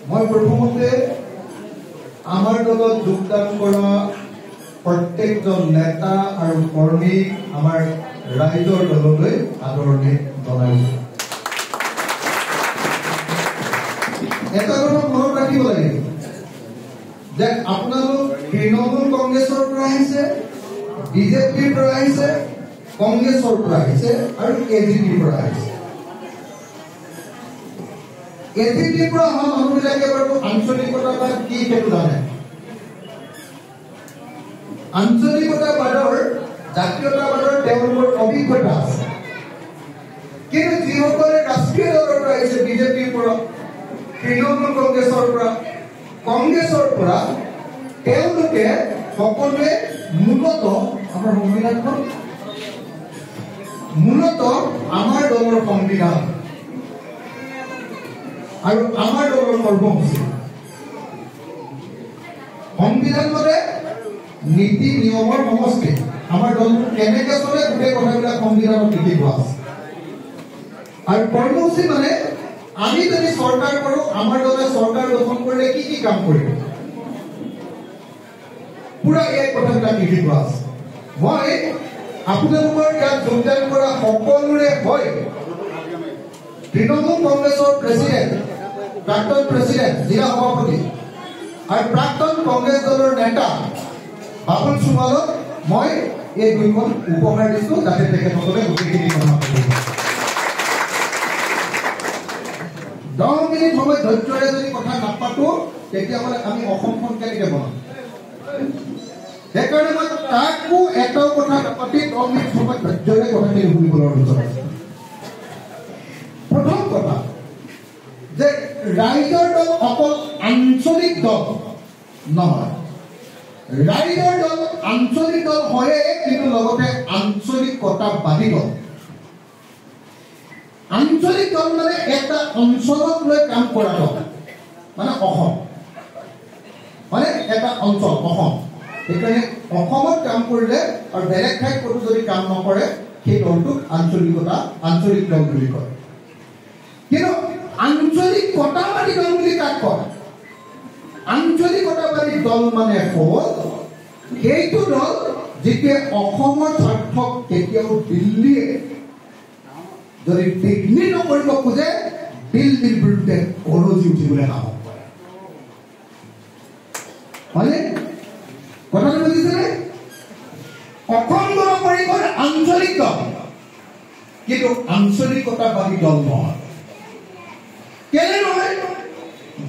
মই প্ৰথমতে আমাৰ দলত যোগদান কৰা প্ৰত্যেকজন নেতা আৰু কৰ্মী আমাৰ ৰাইজৰ দললৈ আদৰণি জনাইছো। এটা কথা মনত ৰাখিব লাগে যে আপোনালোক তৃণমূল কংগ্ৰেছৰ পৰা আহিছে, বিজেপিৰ পৰা আহিছে, কংগ্ৰেছৰ পৰা আহিছে আৰু এজিপিৰ পৰা আহিছে। এজিপিৰ পৰা অহা মানুহবিলাকে বাৰু আঞ্চলিকতা কি সেইটো জানে। আঞ্চলিকতাবাদৰ জাতীয়তাবাদৰ তেওঁলোকৰ অভিজ্ঞতা আছে। কিন্তু যিসকলে ৰাষ্ট্ৰীয় দলৰ পৰা আহিছে, বিজেপিৰ পৰা, তৃণমূল কংগ্ৰেছৰ পৰা, কংগ্ৰেছৰ পৰা, তেওঁলোকে সকলোৱে মূলতঃ আমাৰ সংবিধানখন আমাৰ দলৰ সংবিধান আৰু আমাৰ দলৰ কৰ্মসূচী সংবিধান মতে নীতি নিয়মৰ সমষ্টি। আমাৰ দলটো কেনেকে চলে গোটেই কথাবিলাক সংবিধানত লিখি থোৱা আছে। আৰু কৰ্মসূচী মানে আমি যদি চৰকাৰ কৰো, আমাৰ দলে চৰকাৰ গঠন কৰিলে কি কি কাম কৰিব, পুৰা এই কথাবিলাক লিখি থোৱা আছে। মই আপোনালোকৰ ইয়াত যোগদান কৰা সকলোৰে হৈ তৃণমূল কংগ্ৰেছৰ প্ৰেচিডেণ্ট, প্ৰাক্তন প্ৰেচিডেণ্ট, জিলা সভাপতি আৰু প্ৰাক্তন কংগ্ৰেছ দলৰ নেতা বাবুল সোণোৱালক মই এই দুইখন উপহাৰ দিছো, যাতে তেখেতসকলে গোটেইখিনি কথা পাতিব। 10 মিনিট সময় ধৈৰ্যৰে যদি কথা নাপাতো তেতিয়াহ'লে আমি অসমখন কেনেকে বনাম। সেইকাৰণে মই তাকো এটাও কথা নাপাতি 10 মিনিট সময় ধৈৰ্যৰে কথাখিনি শুনিবলৈ অনুৰোধ কৰিছো। প্ৰথম কথা যে ৰাইজৰ দল অকল আঞ্চলিক দল নহয়। ৰাইজৰ দল আঞ্চলিক দল হয়ে, কিন্তু লগতে আঞ্চলিকতাবাদী দল। আঞ্চলিক দল মানে এটা অঞ্চলক লৈ কাম কৰা দল, মানে অসম, মানে এটা অঞ্চল অসম। সেইকাৰণে অসমত কাম কৰিলে আৰু বেলেগ ঠাইত ক'তো যদি কাম নকৰে সেই দলটোক আঞ্চলিক দল বুলি কয়। কিন্তু আঞ্চলিকতাবাদী দল বুলি কাক কয়? আঞ্চলিকতাবাদী দল মানে হ'ল সেইটো দল যিটোৱে অসমৰ স্বাৰ্থক কেতিয়াও দিল্লীয়ে যদি বিঘ্নি নকৰিব খোজে, দিল্লীৰ বিৰুদ্ধে গৰজি উঠিবলৈ সাহস কৰে। হয়নে? কথাটো বুজিছেনে? অসম গণ পৰিষদ আঞ্চলিক দল, কিন্তু আঞ্চলিকতাবাদী দল নহয়। কেলে নহয়?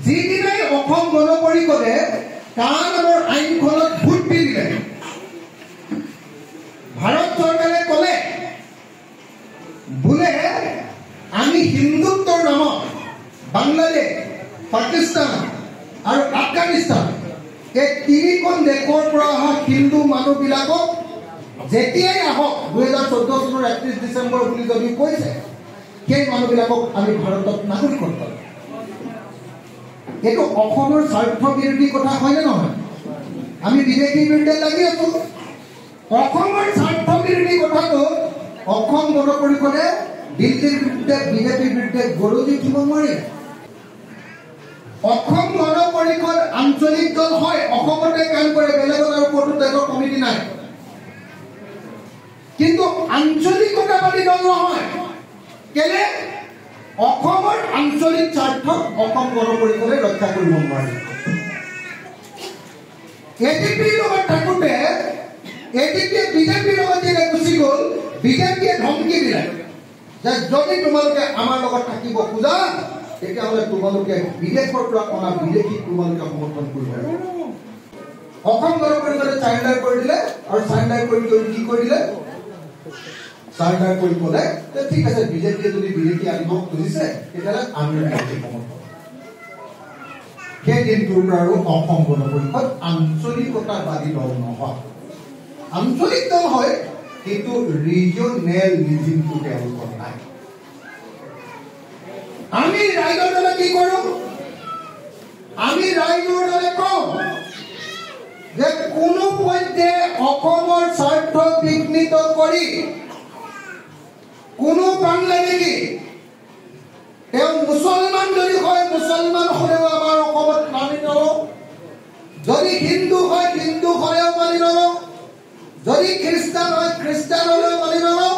যিদিনাই অসম গণ পৰিষদে কা নামৰ আইনখনত ভোট দি দিলে, ভাৰত চৰকাৰে ক'লে বোলে আমি হিন্দুত্বৰ নামত বাংলাদেশ, পাকিস্তান আৰু আফগানিস্তান এই 3খন দেশৰ পৰা অহা হিন্দু মানুহবিলাকক যেতিয়াই আহক 2014 চনৰ 31 ডিচেম্বৰ বুলি যদি কৈছে, সেই মানুহবিলাকক আমি ভাৰতত নাগৰিকত্ব দিম। এইটো অসমৰ স্বাৰ্থ বিৰোধী কথা হয়নে নহয়? আমি বিজেপিৰ বিৰুদ্ধে লাগি আছো। অসমৰ স্বাৰ্থ বিৰোধী কথাটো অসম গণ পৰিষদে দিল্লীৰ বিৰুদ্ধে, বিজেপিৰ বিৰুদ্ধে গৰজি উঠিব নোৱাৰে। অসম গণ পৰিষদ আঞ্চলিক দল হয়, অসমতে কাম কৰে, বেলেগত আৰু ক'তো দেশৰ কমিটি নাই। কিন্তু আঞ্চলিকতাবাদী দল নহয়। কেলে? অসমৰ আঞ্চলিক স্বাৰ্থ অসম গণ পৰিষদে ৰক্ষা কৰিব নোৱাৰে। এজিপিৰ লগত থাকোঁতে এজিপিয়ে বিজেপিৰ লগত যেতিয়া গুচি গ'ল, বিজেপিয়ে ধমকি দিলে যে যদি তোমালোকে আমাৰ লগত থাকিব খোজা, তেতিয়াহ'লে তোমালোকে বিদেশৰ পৰা অনা বিদেশীক তোমালোকে সমৰ্থন কৰিব লাগিব। অসম গণ পৰিষদে চাৰেণ্ডাৰ কৰি দিলে, আৰু চাৰেণ্ডাৰ কৰি কি কৰিলে? চাৰেণ্ডাৰ কৰি ক'লে যে ঠিক আছে, বিজেপিয়ে যদি বিদেশী আনিব খুজিছে তেতিয়াহ'লে আমি সমৰ্থন। সেই দিনটোৰ পৰা আৰু অসম গণ পৰিষদ আঞ্চলিকতাবাদী দল নহয়। আঞ্চলিক দল হয়, কিন্তু ৰিজনেলিজিমটো তেওঁলোকৰ নাই। আমি ৰাইজৰ দলে কি কৰো? আমি ৰাইজৰ দলে কওঁ যে কোনো পধ্যে অসমৰ স্বাৰ্থ বিঘ্নিত কৰি কোনো বাংলাদেশী তেওঁ মুছলমান যদি হয়, মুছলমান হ'লেও আমাৰ যদি হিন্দু হয় হিন্দু হলেও মানি নলওঁ, যদি খ্ৰীষ্টান হয় খ্ৰীষ্টান হলেও মানি নলওঁ।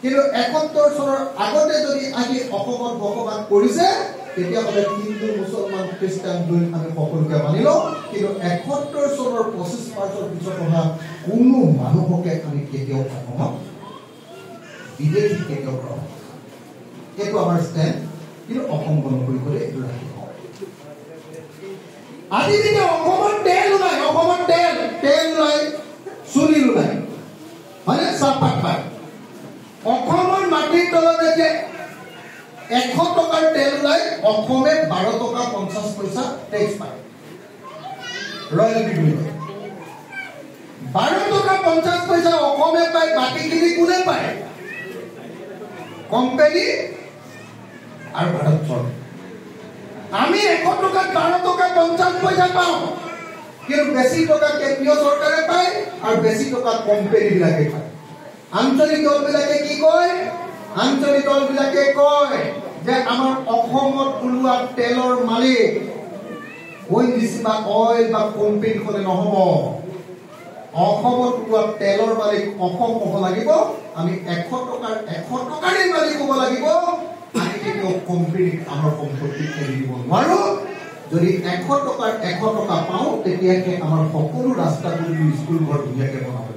কিন্তু ৭১ চনৰ আগতে যদি আহি অসমত বসবাস কৰিছে তেতিয়াহ'লে হিন্দু মুছলমান খ্ৰীষ্টান দুই আমি সকলোকে মানি লওঁ। কিন্তু ৭১ চনৰ ২৫ মাৰ্চৰ পিছত অহা কোনো মানুহকে আমি কেতিয়াও অসমত বিদেশী কেতিয়াও গ্ৰহণ। এইটো আমাৰ ষ্টেণ্ড। কিন্তু অসম গণ কৰিবলৈ এইটো ৰাখিব। আজি যেতিয়া অসমত তেল ওলাই, অসমত তেল ওলাই, চুলি ওলাই, হয়নে, চাহপাত পায়। অসমৰ মাটিৰ তলতে যে ১০০ টকাৰ তেল ওলাই অসমে ১২ টকা ৫০ পইচা টেক্স পায়, ৰয়েলটি বুলি কয়। ১২ টকা ৫০ পইচা অসমে পায়, বাকীখিনি কোনে পায়? কোম্পানী আৰু ভাৰত চৰকাৰ। আমি ১০০ টকাত ১২ টকা ৫০ পইচা পাওঁ, কিন্তু বেছি টকা কেন্দ্ৰীয় চৰকাৰে পায় আৰু বেছি টকা কোম্পানীবিলাকে পায়। আঞ্চলিক দলবিলাকে কি কয়? আঞ্চলিক দলবিলাকে কয় যে আমাৰ অসমত ওলোৱা তেলৰ মালিক ONGC বা অইল বা কোম্পানীখনে নহ'ব। অসমত ওলোৱা তেলৰ মালিক অসম হ'ব লাগিব। আমি ১০০ টকাৰে মালিক হ'ব লাগিব। আমি কেতিয়াও কোম্পানীক আমাৰ সম্পত্তি এৰি দিব নোৱাৰো। যদি ১০০ টকাৰ ১০০ টকা পাওঁ তেতিয়াহে আমাৰ সকলো ৰাস্তা স্কুল ঘৰ ধুনীয়াকে বনাব।